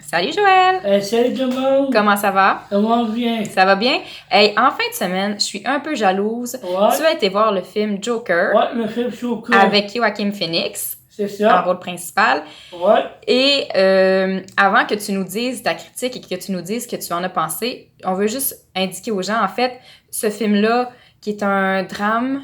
Salut Joël! Salut tout le monde! Comment ça va? Comment bien? Ça va bien? Hey, en fin de semaine, je suis un peu jalouse. Ouais. Tu as été voir le film Joker Ouais, le film Joker. avec Joaquin Phoenix C'est en ça. rôle principal. Ouais. Et avant que tu nous dises ta critique et que tu nous dises ce que tu en as pensé, on veut juste indiquer aux gens, en fait, ce film-là, qui est un drame...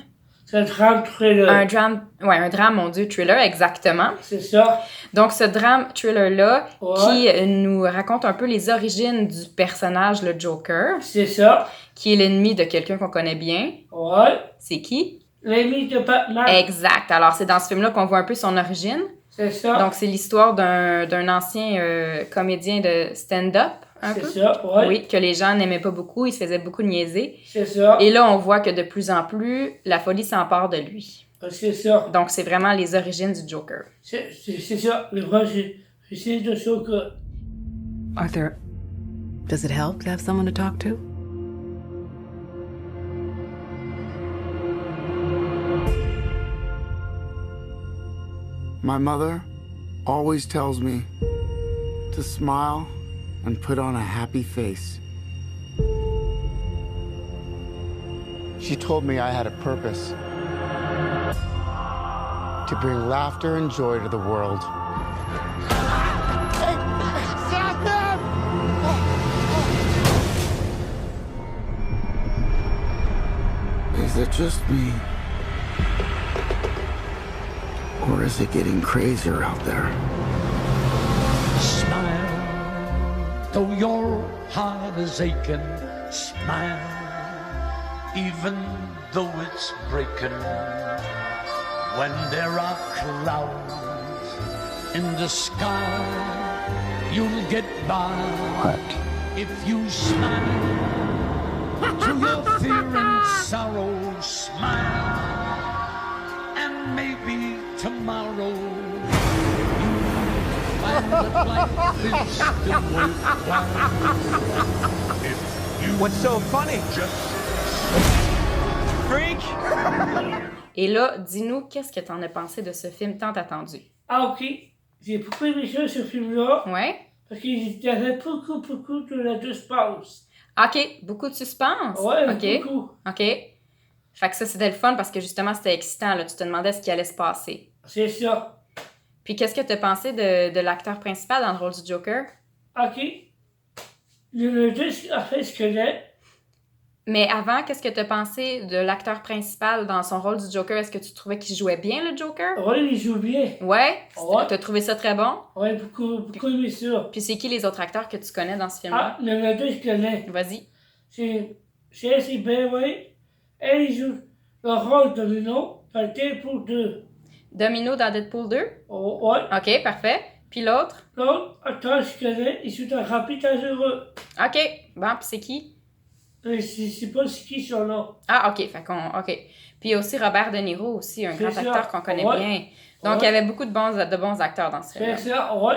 C'est un drame thriller. Un drame, mon Dieu, thriller, exactement. C'est ça. Donc, ce drame thriller-là, Ouais. qui nous raconte un peu les origines du personnage, le Joker, C'est ça. qui est l'ennemi de quelqu'un qu'on connaît bien. Ouais. C'est qui? L'ennemi de Batman. Exact. Alors, c'est dans ce film-là qu'on voit un peu son origine. C'est ça. Donc, c'est l'histoire d'un ancien comédien de stand-up, un peu. C'est ça, ouais. Oui, que les gens n'aimaient pas beaucoup, il se faisait beaucoup niaiser. C'est ça. Et là, on voit que de plus en plus, la folie s'empare de lui. C'est ça. Donc, c'est vraiment les origines du Joker. C'est ça. Le vrai, c'est de Joker. Arthur, does it help to have someone to talk to? My mother always tells me to smile and put on a happy face. She told me I had a purpose to bring laughter and joy to the world. Hey, stop them! Is it just me? Or is it getting crazier out there? Smile, though your heart is aching. Smile, even though it's breaking. When there are clouds in the sky, you'll get by. What? If you smile to your fear and sorrow, smile, and maybe tomorrow you'll find that life is still worthwhile. If you What's so funny? just Freak! Et là, dis-nous, qu'est-ce que t'en as pensé de ce film tant attendu? Ah, ok. J'ai beaucoup aimé ça, ce film-là. Ouais? Parce qu'il y avait beaucoup de la suspense. OK, beaucoup de suspense? Ouais, OK. beaucoup. OK. Fait que ça, c'était le fun parce que justement, c'était excitant, là. Tu te demandais ce qui allait se passer. C'est ça. Puis qu'est-ce que t'as pensé de l'acteur principal dans le rôle du Joker? Ok. Le disque a fait ce que j'ai. Mais avant, qu'est-ce que t'as pensé de l'acteur principal dans son rôle du Joker? Est-ce que tu trouvais qu'il jouait bien, le Joker? Ouais, il joue bien. Ouais? Ouais. T'as trouvé ça très bon? Ouais, beaucoup aimé ça. Puis c'est qui les autres acteurs que tu connais dans ce film-là? Ah, le deux, je connais. Vas-y. C'est Jessie Bayway. Elle, il joue le rôle de Domino. Fait Deadpool 2. Domino dans Deadpool 2? Oh, ouais. OK, parfait. Puis l'autre? L'autre acteur que je connais, il joue dans Rapide Dangereux. OK. Bon, puis c'est qui? Je sais pas c'est qui son nom. Ah, OK. Fait qu'on... OK. Puis il y a aussi Robert De Niro, aussi, un C'est grand ça. acteur qu'on connaît Ouais. bien. Donc, il y avait beaucoup de bons acteurs dans ce film. C'est ça, ouais.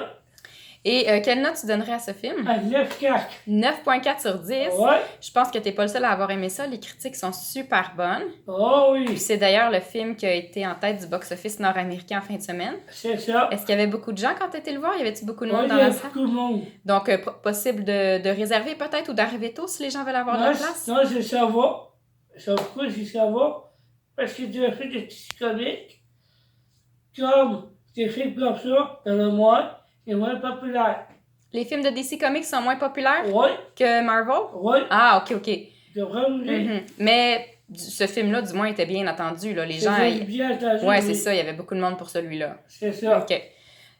Et quelle note tu donnerais à ce film? À 9-4. 9.4 sur 10. Ouais. Je pense que t'es pas le seul à avoir aimé ça. Les critiques sont super bonnes. Oh Puis oui. c'est d'ailleurs le film qui a été en tête du box-office nord-américain en fin de semaine. C'est ça. Est-ce qu'il y avait beaucoup de gens quand t'étais le voir? Y avait-tu beaucoup de monde Ouais, dans il y a la salle? beaucoup de monde. Donc, possible de réserver peut-être ou d'arriver tôt si les gens veulent avoir de la place? Non, je sais pas. C'est pourquoi je sais pas. Parce que j'ai fait des petits comiques. Comme des films comme ça, dans le monde, c'est moins populaire. Les films de DC Comics sont moins populaires Ouais. que Marvel? Ouais. Ah, OK. De vraiment bien. Mhm. Mais ce film-là, du moins, était bien attendu. Là. Les gens... C'est bien entendu. Ouais, oui. c'est ça. Il y avait beaucoup de monde pour celui-là. C'est ça. OK.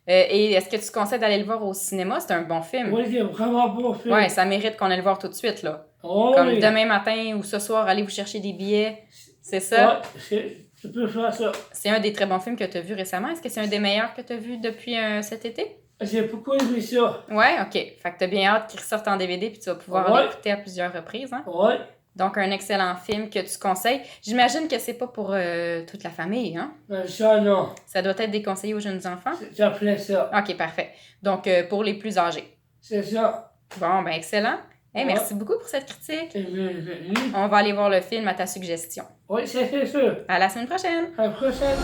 Et est-ce que tu conseilles d'aller le voir au cinéma? C'est un bon film. Oui, c'est vraiment bon film. Ouais, ça mérite qu'on aille le voir tout de suite, là. Oh, Comme oui. demain matin ou ce soir, allez vous chercher des billets. C'est ça? Ouais, tu peux faire ça. C'est un des très bons films que tu as vu récemment. Est-ce que c'est un des meilleurs que tu as vu depuis cet été? J'ai beaucoup aimé ça. Ouais, OK. Fait que t'as bien hâte qu'il ressorte en DVD puis tu vas pouvoir Ouais. l'écouter à plusieurs reprises, hein? Ouais. Donc, un excellent film que tu conseilles. J'imagine que c'est pas pour toute la famille, hein? Ça, non. Ça doit être déconseillé aux jeunes enfants? Ça plaît ça. OK, parfait. Donc, pour les plus âgés. C'est ça. Bon, ben excellent. Hey, Ouais. merci beaucoup pour cette critique. Et bienvenue. On va aller voir le film à ta suggestion. Oui, c'est sûr. À la semaine prochaine! À la prochaine.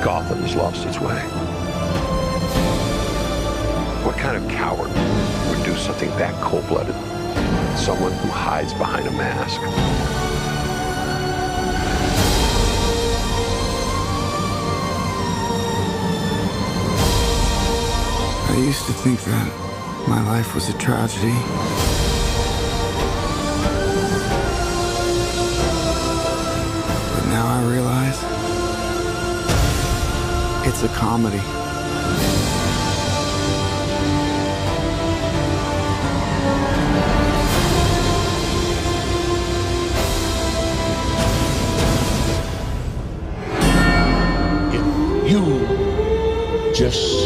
Gotham's lost its way. What kind of coward would do something that cold-blooded? Someone who hides behind a mask. I used to think that my life was a tragedy. But now I realize it's a comedy. If you just